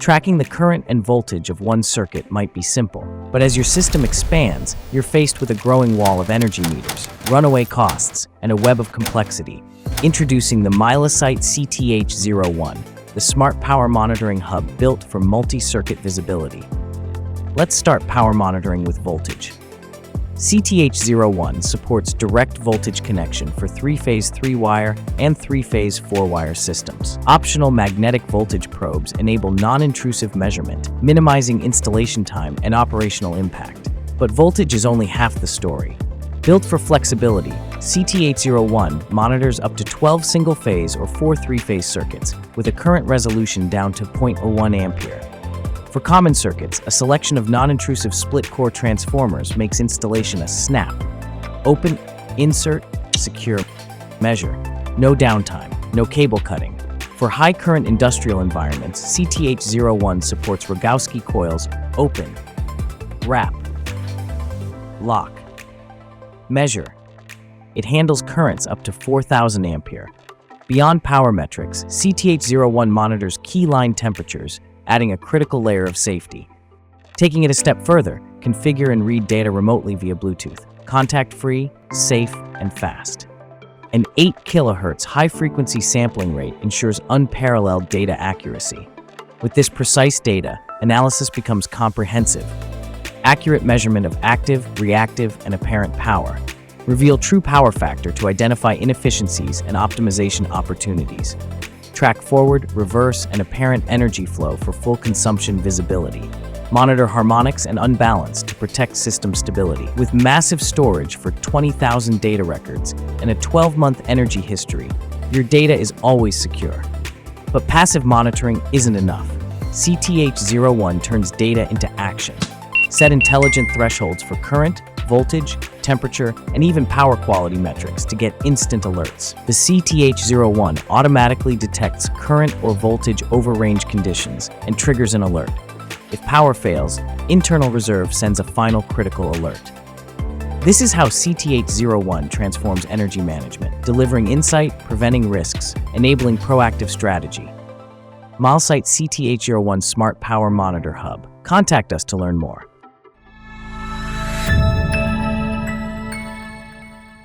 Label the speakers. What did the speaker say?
Speaker 1: Tracking the current and voltage of one circuit might be simple, but as your system expands, you're faced with a growing wall of energy meters, runaway costs, and a web of complexity. Introducing the Milesight CTH01, the smart power monitoring hub built for multi-circuit visibility. Let's start power monitoring with voltage. CTH01 supports direct voltage connection for 3-phase 3-wire and 3-phase 4-wire systems. Optional magnetic voltage probes enable non-intrusive measurement, minimizing installation time and operational impact. But voltage is only half the story. Built for flexibility, CTH01 monitors up to 12 single-phase or 4 3-phase circuits, with a current resolution down to 0.01 ampere. For common circuits, a selection of non-intrusive split-core transformers makes installation a snap. Open, insert, secure, measure. No downtime, no cable cutting. For high-current industrial environments, CTH01 supports Rogowski coils. Open, wrap, lock, measure. It handles currents up to 4,000 ampere. Beyond power metrics, CTH01 monitors key line temperatures, adding a critical layer of safety. Taking it a step further, configure and read data remotely via Bluetooth, contact-free, safe, and fast. An 8 kHz high-frequency sampling rate ensures unparalleled data accuracy. With this precise data, analysis becomes comprehensive. Accurate measurement of active, reactive, and apparent power. Reveal true power factor to identify inefficiencies and optimization opportunities. Track forward, reverse, and apparent energy flow for full consumption visibility. Monitor harmonics and unbalance to protect system stability. With massive storage for 20,000 data records and a 12-month energy history, your data is always secure. But passive monitoring isn't enough. CTH01 turns data into action. Set intelligent thresholds for current, voltage, temperature, and even power quality metrics to get instant alerts. The CTH01 automatically detects current or voltage over range conditions and triggers an alert. If power fails, internal reserve sends a final critical alert. This is how CTH01 transforms energy management, delivering insight, preventing risks, enabling proactive strategy. Milesight CTH01 Smart Power Monitor Hub. Contact us to learn more.